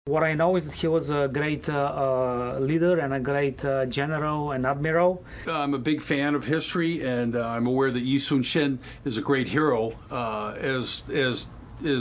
What I know is that he was a great leader and a great general and admiral. I'm a big fan of history, and I'm aware that Yi Sun-shin is a great hero, as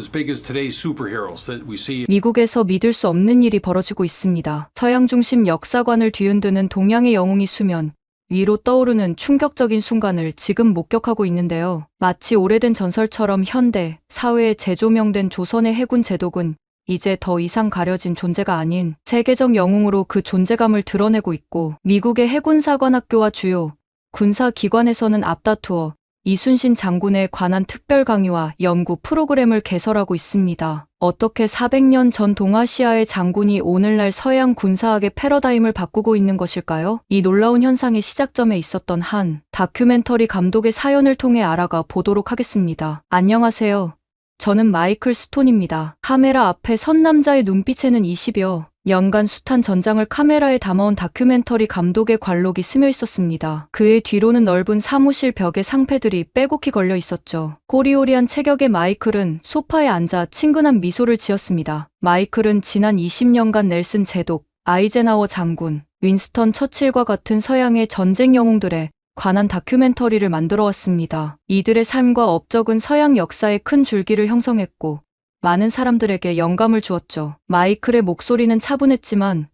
big as today's superheroes that we see. 미국에서 믿을 수 없는 일이 벌어지고 있습니다. 서양 중심 역사관을 뒤흔드는 동양의 영웅이 수면 위로 떠오르는 충격적인 순간을 지금 목격하고 있는데요. 마치 오래된 전설처럼 현대 사회에 재조명된 조선의 해군 제독은 이제 더 이상 가려진 존재가 아닌 세계적 영웅으로 그 존재감을 드러내고 있고, 미국의 해군사관학교와 주요 군사기관에서는 앞다투어 이순신 장군에 관한 특별 강의와 연구 프로그램을 개설하고 있습니다. 어떻게 400년 전 동아시아의 장군이 오늘날 서양 군사학의 패러다임을 바꾸고 있는 것일까요? 이 놀라운 현상의 시작점에 있었던 한 다큐멘터리 감독의 사연을 통해 알아가 보도록 하겠습니다. 안녕하세요. 저는 마이클 스톤입니다. 카메라 앞에 선 남자의 눈빛에는 20여 년간 숱한 전장을 카메라에 담아온 다큐멘터리 감독의 관록이 스며 있었습니다. 그의 뒤로는 넓은 사무실 벽에 상패들이 빼곡히 걸려 있었죠. 호리호리한 체격의 마이클은 소파에 앉아 친근한 미소를 지었습니다. 마이클은 지난 20년간 넬슨 제독, 아이젠하워 장군, 윈스턴 처칠과 같은 서양의 전쟁 영웅들의 관한 다큐멘터리를 만들어 왔습니다. 이들의 삶과 업적은 서양 역사의 큰 줄기를 형성했고 많은 사람들에게 영감을 주었죠. 마이클의 목소리는 차분했지만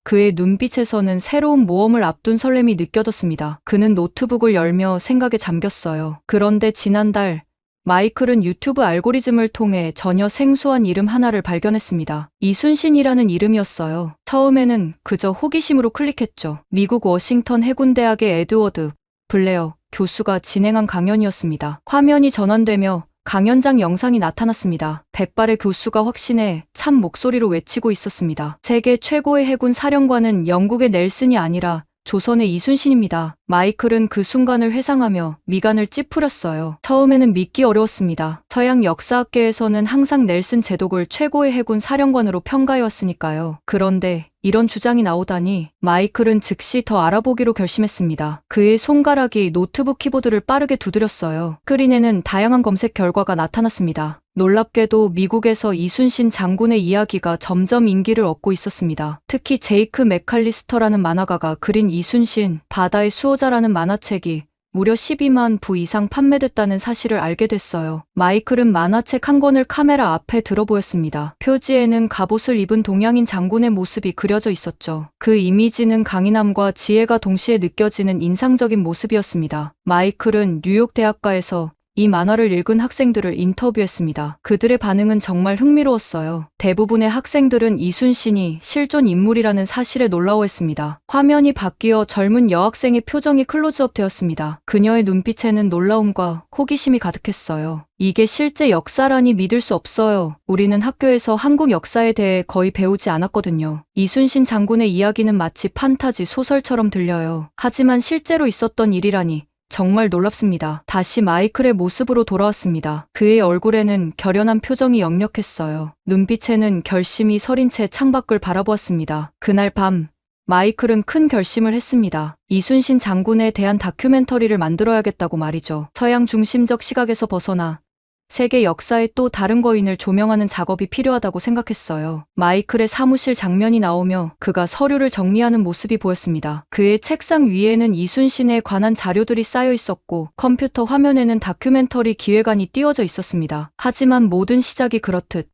그의 눈빛에서는 새로운 모험을 앞둔 설렘이 느껴졌습니다. 그는 노트북을 열며 생각에 잠겼어요. 그런데 지난달 마이클은 유튜브 알고리즘을 통해 전혀 생소한 이름 하나를 발견했습니다. 이순신이라는 이름이었어요. 처음에는 그저 호기심으로 클릭했죠. 미국 워싱턴 해군대학의 에드워드 블레어 교수가 진행한 강연이었습니다. 화면이 전환되며 강연장 영상이 나타났습니다. 백발의 교수가 확신에 찬 목소리로 외치고 있었습니다. 세계 최고의 해군 사령관은 영국의 넬슨이 아니라 조선의 이순신입니다. 마이클은 그 순간을 회상하며 미간을 찌푸렸어요. 처음에는 믿기 어려웠습니다. 서양 역사학계에서는 항상 넬슨 제독을 최고의 해군 사령관으로 평가해왔으니까요. 그런데 이런 주장이 나오다니 마이클은 즉시 더 알아보기로 결심했습니다. 그의 손가락이 노트북 키보드를 빠르게 두드렸어요. 스크린에는 다양한 검색 결과가 나타났습니다. 놀랍게도 미국에서 이순신 장군의 이야기가 점점 인기를 얻고 있었습니다. 특히 제이크 맥칼리스터라는 만화가가 그린 이순신, 바다의 수호자라는 만화책이 무려 12만 부 이상 판매됐다는 사실을 알게 됐어요. 마이클은 만화책 한 권을 카메라 앞에 들어 보였습니다. 표지에는 갑옷을 입은 동양인 장군의 모습이 그려져 있었죠. 그 이미지는 강인함과 지혜가 동시에 느껴지는 인상적인 모습이었습니다. 마이클은 뉴욕 대학가에서 이 만화를 읽은 학생들을 인터뷰했습니다. 그들의 반응은 정말 흥미로웠어요. 대부분의 학생들은 이순신이 실존 인물이라는 사실에 놀라워했습니다. 화면이 바뀌어 젊은 여학생의 표정이 클로즈업 되었습니다. 그녀의 눈빛에는 놀라움과 호기심이 가득했어요. 이게 실제 역사라니 믿을 수 없어요. 우리는 학교에서 한국 역사에 대해 거의 배우지 않았거든요. 이순신 장군의 이야기는 마치 판타지 소설처럼 들려요. 하지만 실제로 있었던 일이라니 정말 놀랍습니다. 다시 마이클의 모습으로 돌아왔습니다. 그의 얼굴에는 결연한 표정이 역력했어요. 눈빛에는 결심이 서린 채 창밖을 바라보았습니다. 그날 밤 마이클은 큰 결심을 했습니다. 이순신 장군에 대한 다큐멘터리를 만들어야겠다고 말이죠. 서양 중심적 시각에서 벗어나 세계 역사의 또 다른 거인을 조명하는 작업이 필요하다고 생각했어요. 마이클의 사무실 장면이 나오며 그가 서류를 정리하는 모습이 보였습니다. 그의 책상 위에는 이순신에 관한 자료들이 쌓여 있었고 컴퓨터 화면에는 다큐멘터리 기획안이 띄워져 있었습니다. 하지만 모든 시작이 그렇듯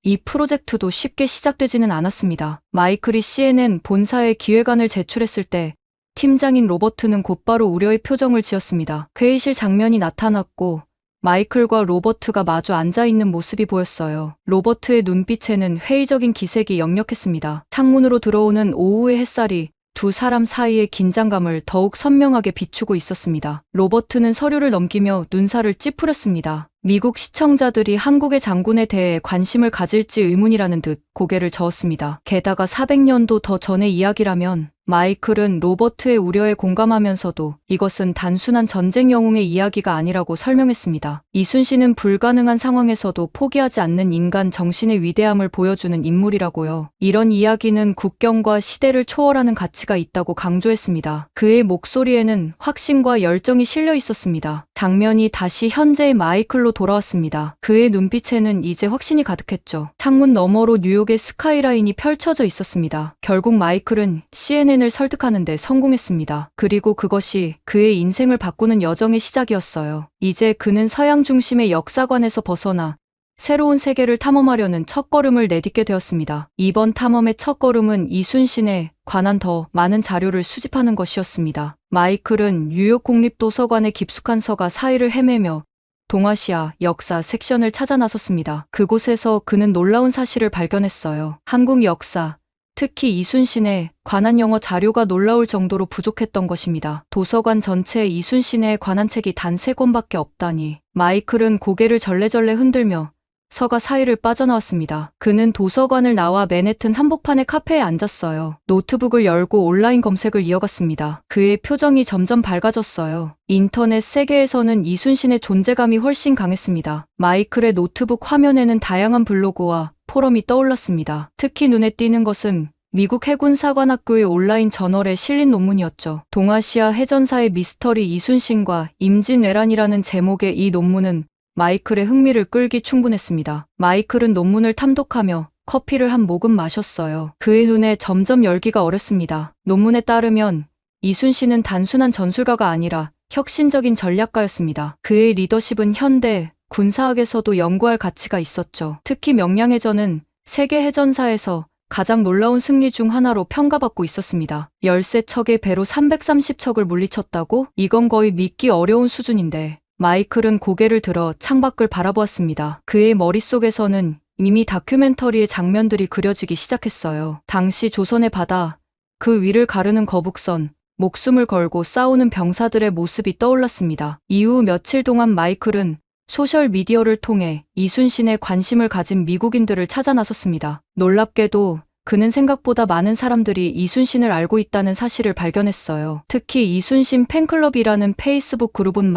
이 프로젝트도 쉽게 시작되지는 않았습니다. 마이클이 CNN 본사에 기획안을 제출했을 때 팀장인 로버트는 곧바로 우려의 표정을 지었습니다. 회의실 장면이 나타났고 마이클과 로버트가 마주 앉아있는 모습이 보였어요. 로버트의 눈빛에는 회의적인 기색이 역력했습니다. 창문으로 들어오는 오후의 햇살이 두 사람 사이의 긴장감을 더욱 선명하게 비추고 있었습니다. 로버트는 서류를 넘기며 눈살을 찌푸렸습니다. 미국 시청자들이 한국의 장군에 대해 관심을 가질지 의문이라는 듯 고개를 저었습니다. 게다가 400년도 더 전의 이야기라면 마이클은 로버트의 우려에 공감하면서도 이것은 단순한 전쟁 영웅의 이야기가 아니라고 설명했습니다. 이순신은 불가능한 상황에서도 포기하지 않는 인간 정신의 위대함을 보여주는 인물이라고요. 이런 이야기는 국경과 시대를 초월하는 가치가 있다고 강조했습니다. 그의 목소리에는 확신과 열정이 실려 있었습니다. 장면이 다시 현재의 마이클로 돌아왔습니다. 그의 눈빛에는 이제 확신이 가득했죠. 창문 너머로 뉴욕의 스카이라인이 펼쳐져 있었습니다. 결국 마이클은 CNN을 설득하는데 성공했습니다. 그리고 그것이 그의 인생을 바꾸는 여정의 시작이었어요. 이제 그는 서양 중심의 역사관에서 벗어나 새로운 세계를 탐험하려는 첫걸음을 내딛게 되었습니다. 이번 탐험의 첫걸음은 이순신에 관한 더 많은 자료를 수집하는 것이었습니다. 마이클은 뉴욕 국립도서관의 깊숙한 서가 사이를 헤매며 동아시아 역사 섹션을 찾아 나섰습니다. 그곳에서 그는 놀라운 사실을 발견했어요. 한국 역사, 특히 이순신에 관한 영어 자료가 놀라울 정도로 부족했던 것입니다. 도서관 전체에 이순신에 관한 책이 단 3권밖에 없다니. 마이클은 고개를 절레절레 흔들며 서가 사이를 빠져나왔습니다. 그는 도서관을 나와 맨해튼 한복판의 카페에 앉았어요. 노트북을 열고 온라인 검색을 이어갔습니다. 그의 표정이 점점 밝아졌어요. 인터넷 세계에서는 이순신의 존재감이 훨씬 강했습니다. 마이클의 노트북 화면에는 다양한 블로그와 포럼이 떠올랐습니다. 특히 눈에 띄는 것은 미국 해군사관학교의 온라인 저널에 실린 논문이었죠. 동아시아 해전사의 미스터리 이순신과 임진왜란이라는 제목의 이 논문은 마이클의 흥미를 끌기 충분했습니다. 마이클은 논문을 탐독하며 커피를 한 모금 마셨어요. 그의 눈에 점점 열기가 어렸습니다. 논문에 따르면 이순신은 단순한 전술가가 아니라 혁신적인 전략가였습니다. 그의 리더십은 현대 군사학에서도 연구할 가치가 있었죠. 특히 명량해전은 세계 해전사에서 가장 놀라운 승리 중 하나로 평가받고 있었습니다. 13척의 배로 330척을 물리쳤다고? 이건 거의 믿기 어려운 수준인데. 마이클은 고개를 들어 창밖을 바라보았습니다. 그의 머릿속에서는 이미 다큐멘터리의 장면들이 그려지기 시작했어요. 당시 조선의 바다, 그 위를 가르는 거북선, 목숨을 걸고 싸우는 병사들의 모습이 떠올랐습니다. 이후 며칠 동안 마이클은 소셜미디어를 통해 이순신에 관심을 가진 미국인들을 찾아 나섰습니다. 놀랍게도 그는 생각보다 많은 사람들이 이순신을 알고 있다는 사실을 발견했어요. 특히 이순신 팬클럽이라는 페이스북 그룹은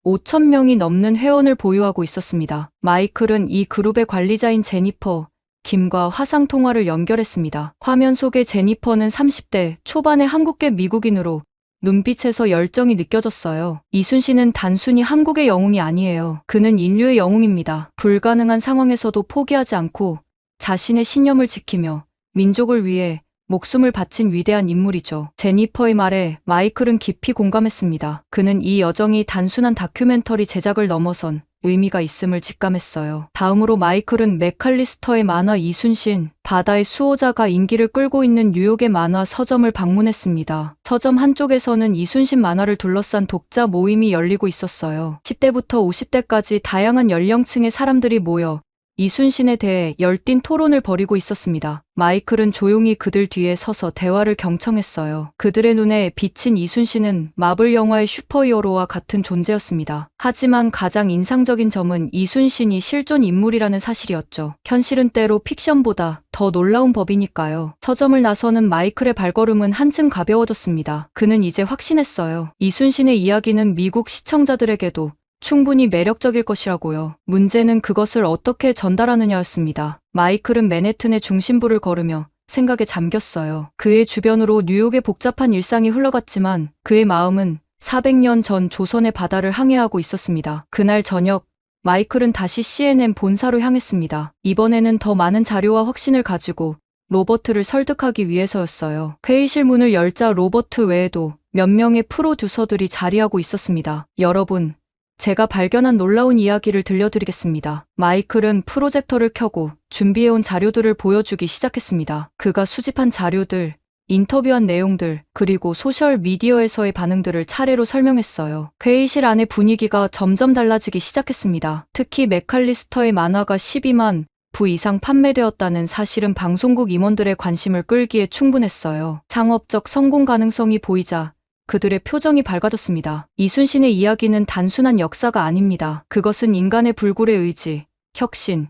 15,000명이 넘는 회원을 보유하고 있었습니다. 마이클은 이 그룹의 관리자인 제니퍼, 김과 화상통화를 연결했습니다. 화면 속의 제니퍼는 30대 초반의 한국계 미국인으로 눈빛에서 열정이 느껴졌어요. 이순신은 단순히 한국의 영웅이 아니에요. 그는 인류의 영웅입니다. 불가능한 상황에서도 포기하지 않고 자신의 신념을 지키며 민족을 위해 목숨을 바친 위대한 인물이죠. 제니퍼의 말에 마이클은 깊이 공감했습니다. 그는 이 여정이 단순한 다큐멘터리 제작을 넘어선 의미가 있음을 직감했어요. 다음으로 마이클은 맥칼리스터의 만화 이순신, 바다의 수호자가 인기를 끌고 있는 뉴욕의 만화 서점을 방문했습니다. 서점 한쪽에서는 이순신 만화를 둘러싼 독자 모임이 열리고 있었어요. 10대부터 50대까지 다양한 연령층의 사람들이 모여 이순신에 대해 열띤 토론을 벌이고 있었습니다. 마이클은 조용히 그들 뒤에 서서 대화를 경청했어요. 그들의 눈에 비친 이순신은 마블 영화의 슈퍼히어로와 같은 존재였습니다. 하지만 가장 인상적인 점은 이순신이 실존 인물이라는 사실이었죠. 현실은 때로 픽션보다 더 놀라운 법이니까요. 서점을 나서는 마이클의 발걸음은 한층 가벼워졌습니다. 그는 이제 확신했어요. 이순신의 이야기는 미국 시청자들에게도 충분히 매력적일 것이라고요. 문제는 그것을 어떻게 전달하느냐였습니다. 마이클은 맨해튼의 중심부를 걸으며 생각에 잠겼어요. 그의 주변으로 뉴욕의 복잡한 일상이 흘러갔지만 그의 마음은 400년 전 조선의 바다를 항해하고 있었습니다. 그날 저녁 마이클은 다시 CNN 본사로 향했습니다. 이번에는 더 많은 자료와 확신을 가지고 로버트를 설득하기 위해서였어요. 회의실 문을 열자 로버트 외에도 몇 명의 프로듀서들이 자리하고 있었습니다. 여러분, 제가 발견한 놀라운 이야기를 들려드리겠습니다. 마이클은 프로젝터를 켜고 준비해온 자료들을 보여주기 시작했습니다. 그가 수집한 자료들, 인터뷰한 내용들, 그리고 소셜미디어에서의 반응들을 차례로 설명했어요. 회의실 안의 분위기가 점점 달라지기 시작했습니다. 특히 맥칼리스터의 만화가 12만 부 이상 판매되었다는 사실은 방송국 임원들의 관심을 끌기에 충분했어요. 상업적 성공 가능성이 보이자 그들의 표정이 밝아졌습니다. 이순신의 이야기는 단순한 역사가 아닙니다. 그것은 인간의 불굴의 의지, 혁신,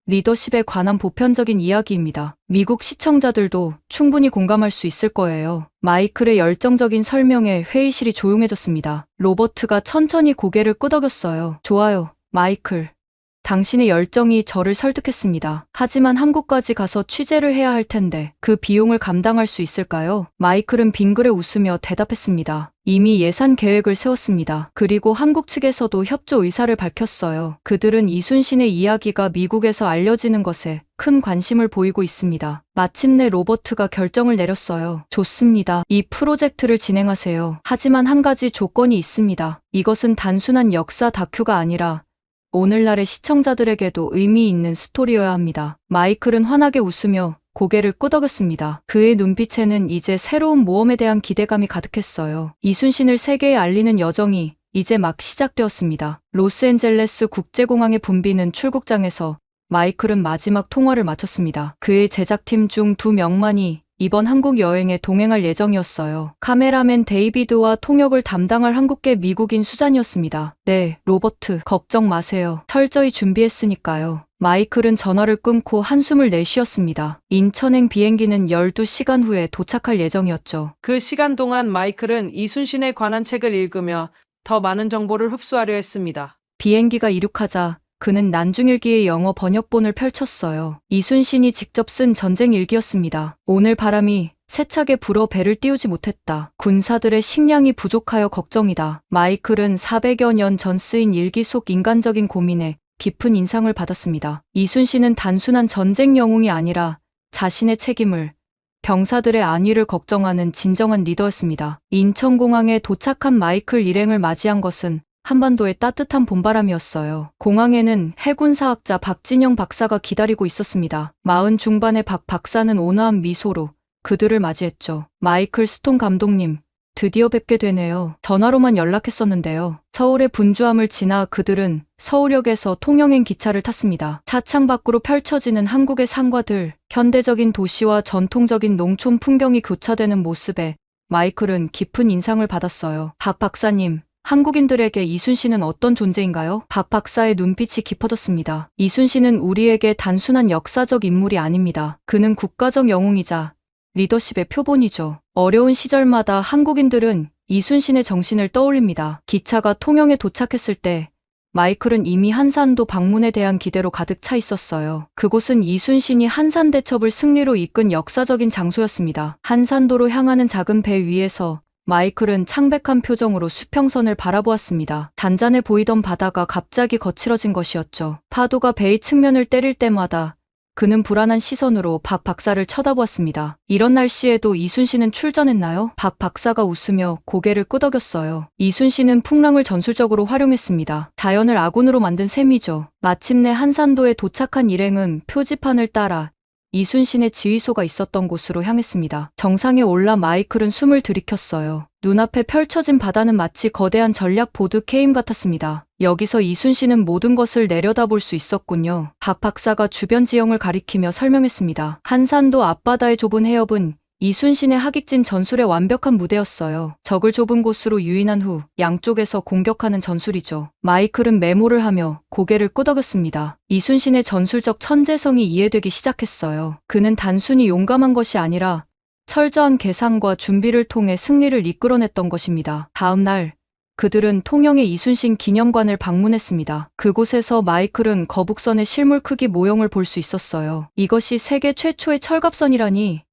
리더십에 관한 보편적인 이야기입니다. 미국 시청자들도 충분히 공감할 수 있을 거예요. 마이클의 열정적인 설명에 회의실이 조용해졌습니다. 로버트가 천천히 고개를 끄덕였어요. 좋아요, 마이클. 당신의 열정이 저를 설득했습니다. 하지만 한국까지 가서 취재를 해야 할 텐데 그 비용을 감당할 수 있을까요? 마이클은 빙그레 웃으며 대답했습니다. 이미 예산 계획을 세웠습니다. 그리고 한국 측에서도 협조 의사를 밝혔어요. 그들은 이순신의 이야기가 미국에서 알려지는 것에 큰 관심을 보이고 있습니다. 마침내 로버트가 결정을 내렸어요. 좋습니다. 이 프로젝트를 진행하세요. 하지만 한 가지 조건이 있습니다. 이것은 단순한 역사 다큐가 아니라 오늘날의 시청자들에게도 의미 있는 스토리여야 합니다. 마이클은 환하게 웃으며 고개를 끄덕였습니다. 그의 눈빛에는 이제 새로운 모험에 대한 기대감이 가득했어요. 이순신을 세계에 알리는 여정이 이제 막 시작되었습니다. 로스앤젤레스 국제공항에 붐비는 출국장에서 마이클은 마지막 통화를 마쳤습니다. 그의 제작팀 중 2명만이 이번 한국 여행에 동행할 예정이었어요. 카메라맨 데이비드와 통역을 담당할 한국계 미국인 수잔이었습니다. 네, 로버트, 걱정 마세요. 철저히 준비했으니까요. 마이클은 전화를 끊고 한숨을 내쉬었습니다. 인천행 비행기는 12시간 후에 도착할 예정이었죠. 그 시간 동안 마이클은 이순신에 관한 책을 읽으며 더 많은 정보를 흡수하려 했습니다. 비행기가 이륙하자 그는 난중일기의 영어 번역본을 펼쳤어요. 이순신이 직접 쓴 전쟁 일기였습니다. 오늘 바람이 세차게 불어 배를 띄우지 못했다. 군사들의 식량이 부족하여 걱정이다. 마이클은 400여 년 전 쓰인 일기 속 인간적인 고민에 깊은 인상을 받았습니다. 이순신은 단순한 전쟁 영웅이 아니라 자신의 책임을, 병사들의 안위를 걱정하는 진정한 리더였습니다. 인천공항에 도착한 마이클 일행을 맞이한 것은 한반도의 따뜻한 봄바람이었어요. 공항에는 해군사학자 박진영 박사가 기다리고 있었습니다. 40 중반의 박 박사는 온화한 미소로 그들을 맞이했죠. 마이클 스톤 감독님, 드디어 뵙게 되네요. 전화로만 연락했었는데요. 서울의 분주함을 지나 그들은 서울역에서 통영행 기차를 탔습니다. 차창 밖으로 펼쳐지는 한국의 산과들, 현대적인 도시와 전통적인 농촌 풍경이 교차되는 모습에 마이클은 깊은 인상을 받았어요. 박 박사님, 한국인들에게 이순신은 어떤 존재인가요? 박 박사의 눈빛이 깊어졌습니다. 이순신은 우리에게 단순한 역사적 인물이 아닙니다. 그는 국가적 영웅이자 리더십의 표본이죠. 어려운 시절마다 한국인들은 이순신의 정신을 떠올립니다. 기차가 통영에 도착했을 때 마이클은 이미 한산도 방문에 대한 기대로 가득 차 있었어요. 그곳은 이순신이 한산대첩을 승리로 이끈 역사적인 장소였습니다. 한산도로 향하는 작은 배 위에서 마이클은 창백한 표정으로 수평선을 바라보았습니다. 잔잔해 보이던 바다가 갑자기 거칠어진 것이었죠. 파도가 배의 측면을 때릴 때마다 그는 불안한 시선으로 박 박사를 쳐다보았습니다. 이런 날씨에도 이순신은 출전했나요? 박 박사가 웃으며 고개를 끄덕였어요. 이순신은 풍랑을 전술적으로 활용했습니다. 자연을 아군으로 만든 셈이죠. 마침내 한산도에 도착한 일행은 표지판을 따라 이순신의 지휘소가 있었던 곳으로 향했습니다. 정상에 올라 마이클은 숨을 들이켰어요. 눈앞에 펼쳐진 바다는 마치 거대한 전략 보드 게임 같았습니다. 여기서 이순신은 모든 것을 내려다볼 수 있었군요. 박 박사가 주변 지형을 가리키며 설명했습니다. 한산도 앞바다의 좁은 해협은 이순신의 하객진 전술의 완벽한 무대였어요. 적을 좁은 곳으로 유인한 후 양쪽에서 공격하는 전술이죠. 마이클은 메모를 하며 고개를 끄덕였습니다. 이순신의 전술적 천재성이 이해되기 시작했어요. 그는 단순히 용감한 것이 아니라 철저한 계산과 준비를 통해 승리를 이끌어냈던 것입니다. 다음 날 그들은 통영의 이순신 기념관을 방문했습니다. 그곳에서 마이클은 거북선의 실물 크기 모형을 볼 수 있었어요. 이것이 세계 최초의 철갑선이라니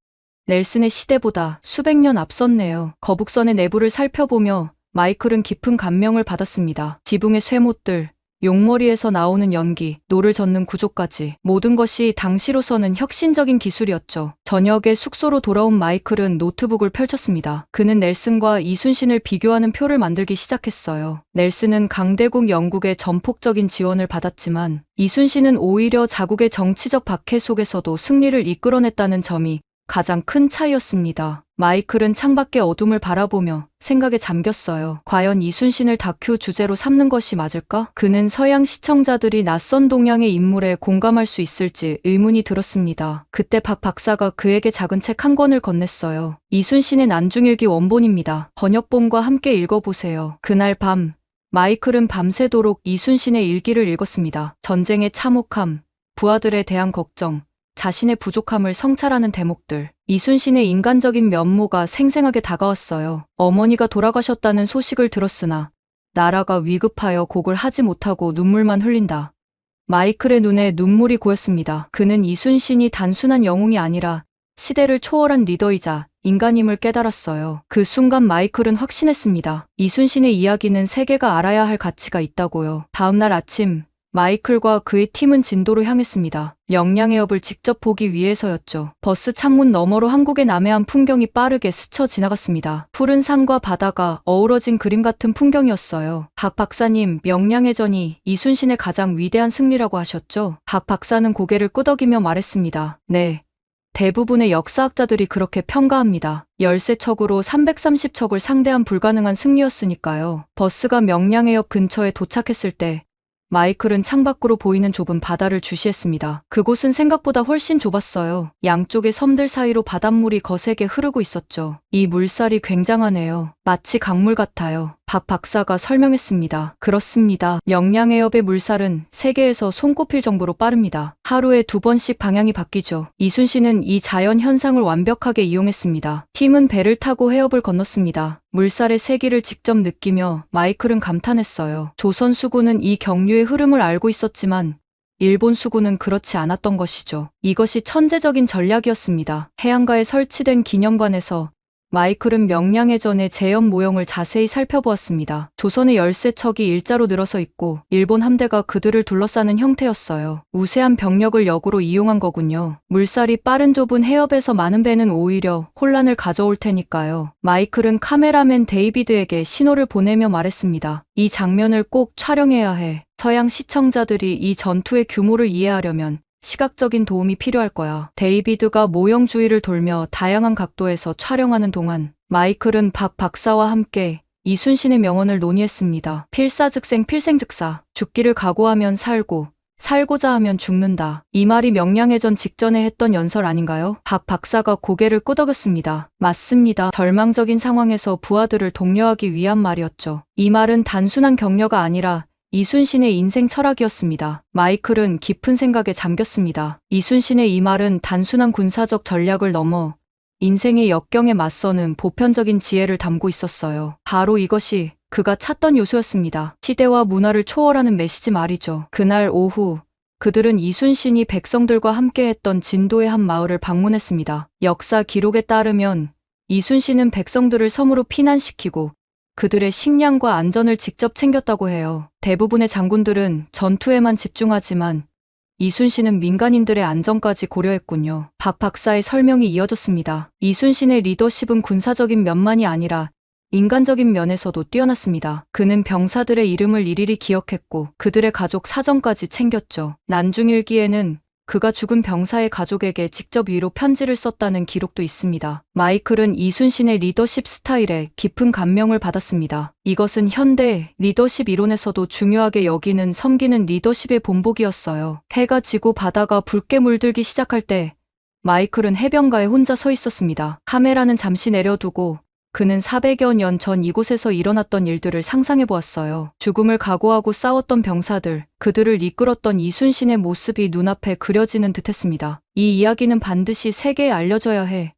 넬슨의 시대보다 수백 년 앞섰네요. 거북선의 내부를 살펴보며 마이클은 깊은 감명을 받았습니다. 지붕의 쇠못들, 용머리에서 나오는 연기, 노를 젓는 구조까지 모든 것이 당시로서는 혁신적인 기술이었죠. 저녁에 숙소로 돌아온 마이클은 노트북을 펼쳤습니다. 그는 넬슨과 이순신을 비교하는 표를 만들기 시작했어요. 넬슨은 강대국 영국의 전폭적인 지원을 받았지만 이순신은 오히려 자국의 정치적 박해 속에서도 승리를 이끌어냈다는 점이 가장 큰 차이였습니다. 마이클은 창밖의 어둠을 바라보며 생각에 잠겼어요. 과연 이순신을 다큐 주제로 삼는 것이 맞을까? 그는 서양 시청자들이 낯선 동양의 인물에 공감할 수 있을지 의문이 들었습니다. 그때 박 박사가 그에게 작은 책 한 권을 건넸어요. 이순신의 난중일기 원본입니다. 번역본과 함께 읽어보세요. 그날 밤 마이클은 밤새도록 이순신의 일기를 읽었습니다. 전쟁의 참혹함, 부하들에 대한 걱정, 자신의 부족함을 성찰하는 대목들. 이순신의 인간적인 면모가 생생하게 다가왔어요. 어머니가 돌아가셨다는 소식을 들었으나 나라가 위급하여 곡을 하지 못하고 눈물만 흘린다. 마이클의 눈에 눈물이 고였습니다. 그는 이순신이 단순한 영웅이 아니라 시대를 초월한 리더이자 인간임을 깨달았어요. 그 순간 마이클은 확신했습니다. 이순신의 이야기는 세계가 알아야 할 가치가 있다고요. 다음날 아침 마이클과 그의 팀은 진도로 향했습니다. 명량해협을 직접 보기 위해서였죠. 버스 창문 너머로 한국의 남해안 풍경이 빠르게 스쳐 지나갔습니다. 푸른 산과 바다가 어우러진 그림 같은 풍경이었어요. 박 박사님, 명량해전이 이순신의 가장 위대한 승리라고 하셨죠? 박 박사는 고개를 끄덕이며 말했습니다. 네. 대부분의 역사학자들이 그렇게 평가합니다. 13척으로 330척을 상대한 불가능한 승리였으니까요. 버스가 명량해협 근처에 도착했을 때 마이클은 창밖으로 보이는 좁은 바다를 주시했습니다. 그곳은 생각보다 훨씬 좁았어요. 양쪽의 섬들 사이로 바닷물이 거세게 흐르고 있었죠. 이 물살이 굉장하네요. 마치 강물 같아요. 박 박사가 설명했습니다. 그렇습니다. 명량해협의 물살은 세계에서 손꼽힐 정도로 빠릅니다. 하루에 2번씩 방향이 바뀌죠. 이순신은 이 자연 현상을 완벽하게 이용했습니다. 팀은 배를 타고 해협을 건넜습니다. 물살의 세기를 직접 느끼며 마이클은 감탄했어요. 조선 수군은 이 경류의 흐름을 알고 있었지만 일본 수군은 그렇지 않았던 것이죠. 이것이 천재적인 전략이었습니다. 해안가에 설치된 기념관에서 마이클은 명량해전의 재현 모형을 자세히 살펴보았습니다. 조선의 13척이 일자로 늘어서 있고 일본 함대가 그들을 둘러싸는 형태였어요. 우세한 병력을 역으로 이용한 거군요. 물살이 빠른 좁은 해협에서 많은 배는 오히려 혼란을 가져올 테니까요. 마이클은 카메라맨 데이비드에게 신호를 보내며 말했습니다. 이 장면을 꼭 촬영해야 해. 서양 시청자들이 이 전투의 규모를 이해하려면 시각적인 도움이 필요할 거야. 데이비드가 모형 주위를 돌며 다양한 각도에서 촬영하는 동안 마이클은 박 박사와 함께 이순신의 명언을 논의했습니다. 필사즉생 필생즉사. 죽기를 각오하면 살고 살고자 하면 죽는다. 이 말이 명량해전 직전에 했던 연설 아닌가요? 박 박사가 고개를 끄덕였습니다. 맞습니다. 절망적인 상황에서 부하들을 독려하기 위한 말이었죠. 이 말은 단순한 격려가 아니라 이순신의 인생 철학이었습니다. 마이클은 깊은 생각에 잠겼습니다. 이순신의 이 말은 단순한 군사적 전략을 넘어 인생의 역경에 맞서는 보편적인 지혜를 담고 있었어요. 바로 이것이 그가 찾던 요소였습니다. 시대와 문화를 초월하는 메시지 말이죠. 그날 오후 그들은 이순신이 백성들과 함께했던 진도의 한 마을을 방문했습니다. 역사 기록에 따르면 이순신은 백성들을 섬으로 피난시키고 그들의 식량과 안전을 직접 챙겼다고 해요. 대부분의 장군들은 전투에만 집중하지만 이순신은 민간인들의 안전까지 고려했군요. 박 박사의 설명이 이어졌습니다. 이순신의 리더십은 군사적인 면만이 아니라 인간적인 면에서도 뛰어났습니다. 그는 병사들의 이름을 일일이 기억했고 그들의 가족 사정까지 챙겼죠. 난중일기에는 그가 죽은 병사의 가족에게 직접 위로 편지를 썼다는 기록도 있습니다. 마이클은 이순신의 리더십 스타일에 깊은 감명을 받았습니다. 이것은 현대 리더십 이론에서도 중요하게 여기는 섬기는 리더십의 본보기였어요. 해가 지고 바다가 붉게 물들기 시작할 때 마이클은 해변가에 혼자 서 있었습니다. 카메라는 잠시 내려두고 그는 400여 년 전 이곳에서 일어났던 일들을 상상해 보았어요. 죽음을 각오하고 싸웠던 병사들, 그들을 이끌었던 이순신의 모습이 눈앞에 그려지는 듯했습니다. 이 이야기는 반드시 세계에 알려져야 해.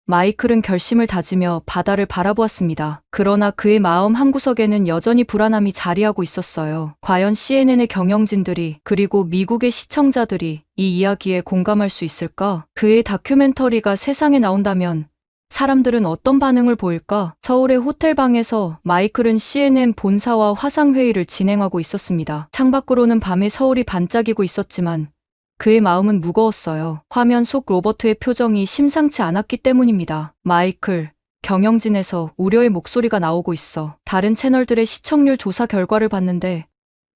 마이클은 결심을 다지며 바다를 바라보았습니다. 그러나 그의 마음 한구석에는 여전히 불안함이 자리하고 있었어요. 과연 CNN의 경영진들이 그리고 미국의 시청자들이 이 이야기에 공감할 수 있을까? 그의 다큐멘터리가 세상에 나온다면 사람들은 어떤 반응을 보일까? 서울의 호텔방에서 마이클은 CNN 본사와 화상회의를 진행하고 있었습니다. 창밖으로는 밤에 서울이 반짝이고 있었지만 그의 마음은 무거웠어요. 화면 속 로버트의 표정이 심상치 않았기 때문입니다. 마이클, 경영진에서 우려의 목소리가 나오고 있어. 다른 채널들의 시청률 조사 결과를 봤는데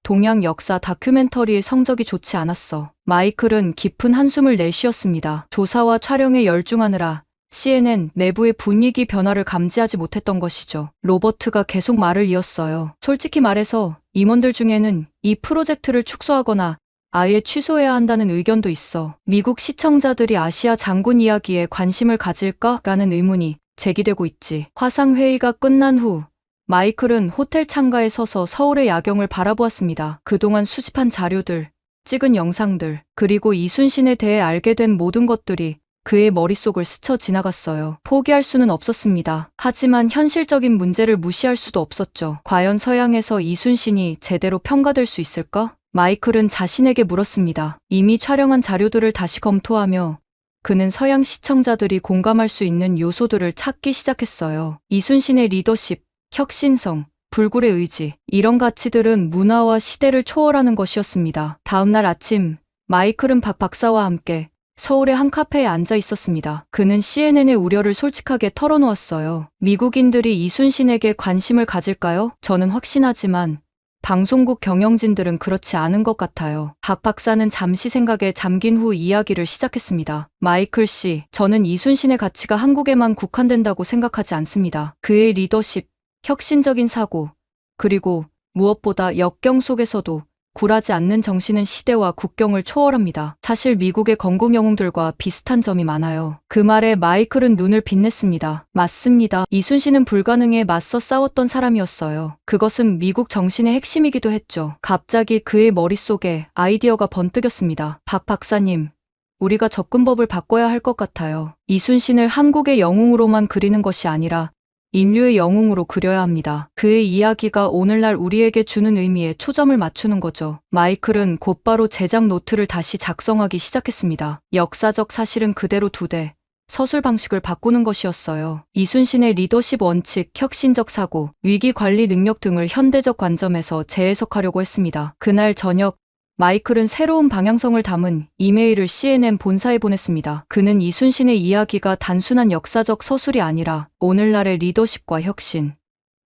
동양 역사 다큐멘터리의 성적이 좋지 않았어. 마이클은 깊은 한숨을 내쉬었습니다. 조사와 촬영에 열중하느라 CNN 내부의 분위기 변화를 감지하지 못했던 것이죠. 로버트가 계속 말을 이었어요. 솔직히 말해서 임원들 중에는 이 프로젝트를 축소하거나 아예 취소해야 한다는 의견도 있어. 미국 시청자들이 아시아 장군 이야기에 관심을 가질까라는 의문이 제기되고 있지. 화상회의가 끝난 후 마이클은 호텔 창가에 서서 서울의 야경을 바라보았습니다. 그동안 수집한 자료들, 찍은 영상들, 그리고 이순신에 대해 알게 된 모든 것들이 그의 머릿속을 스쳐 지나갔어요. 포기할 수는 없었습니다. 하지만 현실적인 문제를 무시할 수도 없었죠. 과연 서양에서 이순신이 제대로 평가될 수 있을까? 마이클은 자신에게 물었습니다. 이미 촬영한 자료들을 다시 검토하며 그는 서양 시청자들이 공감할 수 있는 요소들을 찾기 시작했어요. 이순신의 리더십, 혁신성, 불굴의 의지, 이런 가치들은 문화와 시대를 초월하는 것이었습니다. 다음 날 아침, 마이클은 박 박사와 함께 서울의 한 카페에 앉아 있었습니다. 그는 CNN의 우려를 솔직하게 털어놓았어요. 미국인들이 이순신에게 관심을 가질까요? 저는 확신하지만 방송국 경영진들은 그렇지 않은 것 같아요. 박 박사는 잠시 생각에 잠긴 후 이야기를 시작했습니다. 마이클 씨, 저는 이순신의 가치가 한국에만 국한된다고 생각하지 않습니다. 그의 리더십, 혁신적인 사고, 그리고 무엇보다 역경 속에서도 굴하지 않는 정신은 시대와 국경을 초월합니다. 사실 미국의 건국 영웅들과 비슷한 점이 많아요. 그 말에 마이클은 눈을 빛냈습니다. 맞습니다. 이순신은 불가능에 맞서 싸웠던 사람이었어요. 그것은 미국 정신의 핵심이기도 했죠. 갑자기 그의 머릿속에 아이디어가 번뜩였습니다. 박 박사님, 우리가 접근법을 바꿔야 할 것 같아요. 이순신을 한국의 영웅으로만 그리는 것이 아니라 인류의 영웅으로 그려야 합니다. 그의 이야기가 오늘날 우리에게 주는 의미에 초점을 맞추는 거죠. 마이클은 곧바로 제작 노트를 다시 작성하기 시작했습니다. 역사적 사실은 그대로 두되 서술 방식을 바꾸는 것이었어요. 이순신의 리더십 원칙, 혁신적 사고, 위기 관리 능력 등을 현대적 관점에서 재해석하려고 했습니다. 그날 저녁, 마이클은 새로운 방향성을 담은 이메일을 CNN 본사에 보냈습니다. 그는 이순신의 이야기가 단순한 역사적 서술이 아니라 오늘날의 리더십과 혁신,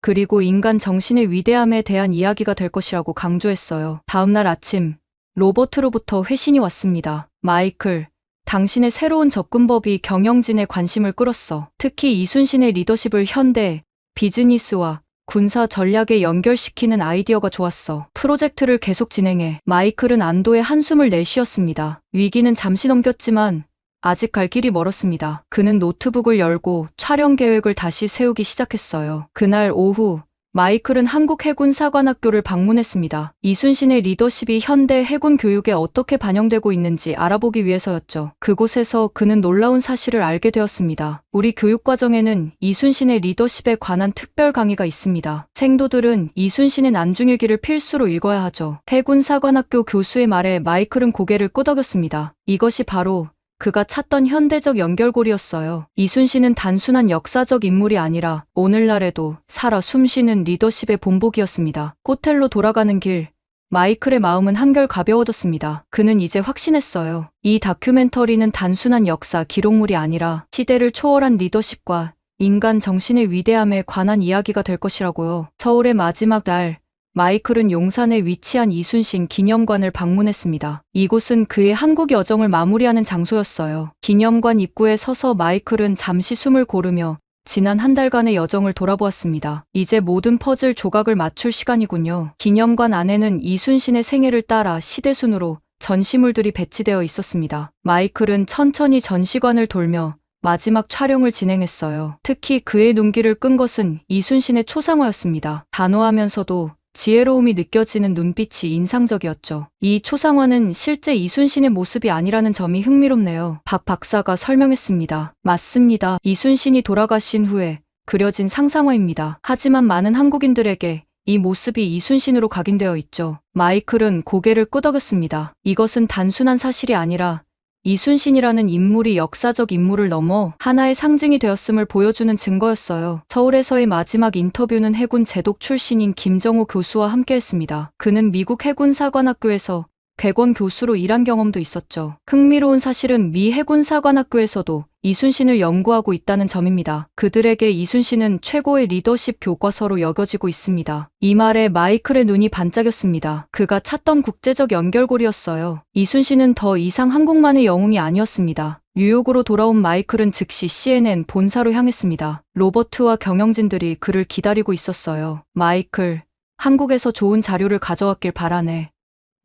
그리고 인간 정신의 위대함에 대한 이야기가 될 것이라고 강조했어요. 다음 날 아침, 로버트로부터 회신이 왔습니다. 마이클, 당신의 새로운 접근법이 경영진의 관심을 끌었어. 특히 이순신의 리더십을 현대, 비즈니스와 군사 전략에 연결시키는 아이디어가 좋았어. 프로젝트를 계속 진행해. 마이클은 안도의 한숨을 내쉬었습니다. 위기는 잠시 넘겼지만 아직 갈 길이 멀었습니다. 그는 노트북을 열고 촬영 계획을 다시 세우기 시작했어요. 그날 오후, 마이클은 한국해군사관학교를 방문했습니다. 이순신의 리더십이 현대 해군 교육에 어떻게 반영되고 있는지 알아보기 위해서였죠. 그곳에서 그는 놀라운 사실을 알게 되었습니다. 우리 교육과정에는 이순신의 리더십에 관한 특별 강의가 있습니다. 생도들은 이순신의 난중일기를 필수로 읽어야 하죠. 해군사관학교 교수의 말에 마이클은 고개를 끄덕였습니다. 이것이 바로 그가 찾던 현대적 연결고리였어요. 이순신은 단순한 역사적 인물이 아니라 오늘날에도 살아 숨쉬는 리더십의 본보기였습니다. 호텔로 돌아가는 길, 마이클의 마음은 한결 가벼워졌습니다. 그는 이제 확신했어요. 이 다큐멘터리는 단순한 역사 기록물이 아니라 시대를 초월한 리더십과 인간 정신의 위대함에 관한 이야기가 될 것이라고요. 서울의 마지막 날, 마이클은 용산에 위치한 이순신 기념관을 방문했습니다. 이곳은 그의 한국 여정을 마무리하는 장소였어요. 기념관 입구에 서서 마이클은 잠시 숨을 고르며 지난 한 달간의 여정을 돌아보았습니다. 이제 모든 퍼즐 조각을 맞출 시간이군요. 기념관 안에는 이순신의 생애를 따라 시대순으로 전시물들이 배치되어 있었습니다. 마이클은 천천히 전시관을 돌며 마지막 촬영을 진행했어요. 특히 그의 눈길을 끈 것은 이순신의 초상화였습니다. 단호하면서도 지혜로움이 느껴지는 눈빛이 인상적이었죠. 이 초상화는 실제 이순신의 모습이 아니라는 점이 흥미롭네요. 박 박사가 설명했습니다. 맞습니다. 이순신이 돌아가신 후에 그려진 상상화입니다. 하지만 많은 한국인들에게 이 모습이 이순신으로 각인되어 있죠. 마이클은 고개를 끄덕였습니다. 이것은 단순한 사실이 아니라 이순신이라는 인물이 역사적 인물을 넘어 하나의 상징이 되었음을 보여주는 증거였어요. 서울에서의 마지막 인터뷰는 해군 제독 출신인 김정호 교수와 함께했습니다. 그는 미국 해군사관학교에서 객원 교수로 일한 경험도 있었죠. 흥미로운 사실은 미 해군사관학교에서도 이순신을 연구하고 있다는 점입니다. 그들에게 이순신은 최고의 리더십 교과서로 여겨지고 있습니다. 이 말에 마이클의 눈이 반짝였습니다. 그가 찾던 국제적 연결고리였어요. 이순신은 더 이상 한국만의 영웅이 아니었습니다. 뉴욕으로 돌아온 마이클은 즉시 CNN 본사로 향했습니다. 로버트와 경영진들이 그를 기다리고 있었어요. 마이클, 한국에서 좋은 자료를 가져왔길 바라네.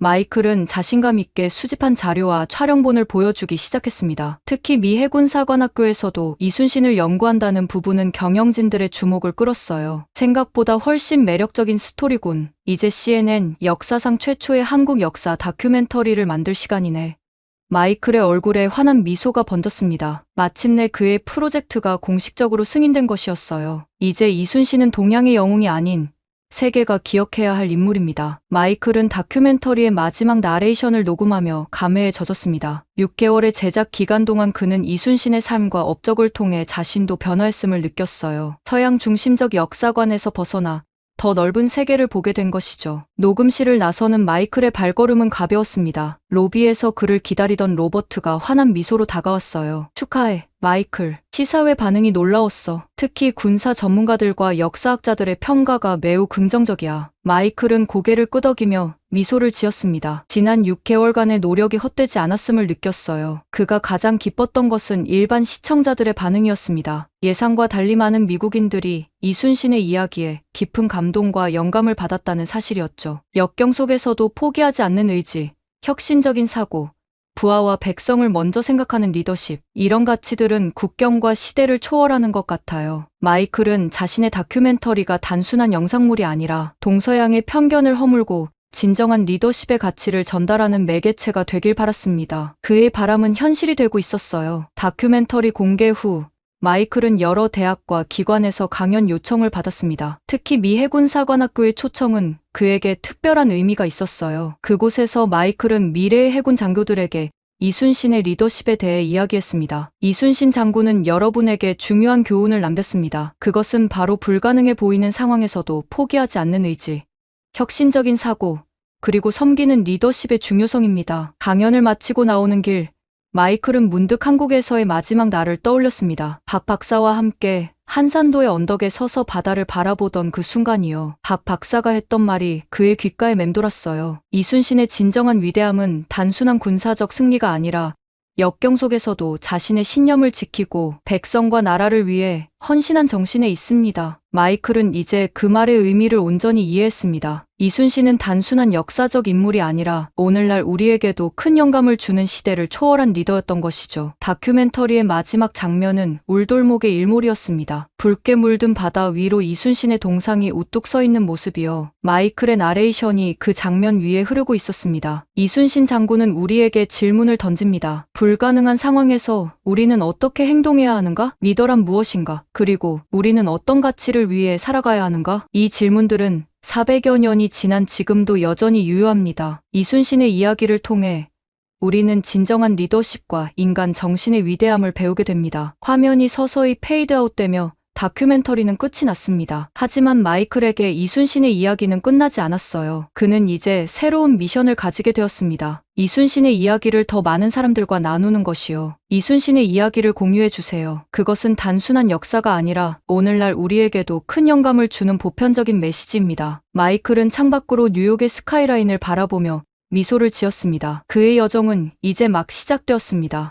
마이클은 자신감 있게 수집한 자료와 촬영본을 보여주기 시작했습니다. 특히 미 해군사관학교에서도 이순신을 연구한다는 부분은 경영진들의 주목을 끌었어요. 생각보다 훨씬 매력적인 스토리군. 이제 CNN 역사상 최초의 한국 역사 다큐멘터리를 만들 시간이네. 마이클의 얼굴에 환한 미소가 번졌습니다. 마침내 그의 프로젝트가 공식적으로 승인된 것이었어요. 이제 이순신은 동양의 영웅이 아닌 세계가 기억해야 할 인물입니다. 마이클은 다큐멘터리의 마지막 나레이션을 녹음하며 감회에 젖었습니다. 6개월의 제작 기간 동안 그는 이순신의 삶과 업적을 통해 자신도 변화했음을 느꼈어요. 서양 중심적 역사관에서 벗어나 더 넓은 세계를 보게 된 것이죠. 녹음실을 나서는 마이클의 발걸음은 가벼웠습니다. 로비에서 그를 기다리던 로버트가 환한 미소로 다가왔어요. 축하해, 마이클. 시사회 반응이 놀라웠어. 특히 군사 전문가들과 역사학자들의 평가가 매우 긍정적이야. 마이클은 고개를 끄덕이며 미소를 지었습니다. 지난 6개월간의 노력이 헛되지 않았음을 느꼈어요. 그가 가장 기뻤던 것은 일반 시청자들의 반응이었습니다. 예상과 달리 많은 미국인들이 이순신의 이야기에 깊은 감동과 영감을 받았다는 사실이었죠. 역경 속에서도 포기하지 않는 의지, 혁신적인 사고, 부하와 백성을 먼저 생각하는 리더십, 이런 가치들은 국경과 시대를 초월하는 것 같아요. 마이클은 자신의 다큐멘터리가 단순한 영상물이 아니라 동서양의 편견을 허물고 진정한 리더십의 가치를 전달하는 매개체가 되길 바랐습니다. 그의 바람은 현실이 되고 있었어요. 다큐멘터리 공개 후 마이클은 여러 대학과 기관에서 강연 요청을 받았습니다. 특히 미 해군사관학교의 초청은 그에게 특별한 의미가 있었어요. 그곳에서 마이클은 미래의 해군 장교들에게 이순신의 리더십에 대해 이야기했습니다. 이순신 장군은 여러분에게 중요한 교훈을 남겼습니다. 그것은 바로 불가능해 보이는 상황에서도 포기하지 않는 의지, 혁신적인 사고, 그리고 섬기는 리더십의 중요성입니다. 강연을 마치고 나오는 길, 마이클은 문득 한국에서의 마지막 날을 떠올렸습니다. 박 박사와 함께 한산도의 언덕에 서서 바다를 바라보던 그 순간이요. 박 박사가 했던 말이 그의 귓가에 맴돌았어요. 이순신의 진정한 위대함은 단순한 군사적 승리가 아니라 역경 속에서도 자신의 신념을 지키고 백성과 나라를 위해 헌신한 정신에 있습니다. 마이클은 이제 그 말의 의미를 온전히 이해했습니다. 이순신은 단순한 역사적 인물이 아니라 오늘날 우리에게도 큰 영감을 주는 시대를 초월한 리더였던 것이죠. 다큐멘터리의 마지막 장면은 울돌목의 일몰이었습니다. 붉게 물든 바다 위로 이순신의 동상이 우뚝 서 있는 모습이요. 마이클의 나레이션이 그 장면 위에 흐르고 있었습니다. 이순신 장군은 우리에게 질문을 던집니다. 불가능한 상황에서 우리는 어떻게 행동해야 하는가? 리더란 무엇인가? 그리고 우리는 어떤 가치를 위해 살아가야 하는가? 이 질문들은 400여 년이 지난 지금도 여전히 유효합니다. 이순신의 이야기를 통해 우리는 진정한 리더십과 인간 정신의 위대함을 배우게 됩니다. 화면이 서서히 페이드아웃되며 다큐멘터리는 끝이 났습니다. 하지만 마이클에게 이순신의 이야기는 끝나지 않았어요. 그는 이제 새로운 미션을 가지게 되었습니다. 이순신의 이야기를 더 많은 사람들과 나누는 것이요. 이순신의 이야기를 공유해 주세요. 그것은 단순한 역사가 아니라 오늘날 우리에게도 큰 영감을 주는 보편적인 메시지입니다. 마이클은 창밖으로 뉴욕의 스카이라인을 바라보며 미소를 지었습니다. 그의 여정은 이제 막 시작되었습니다.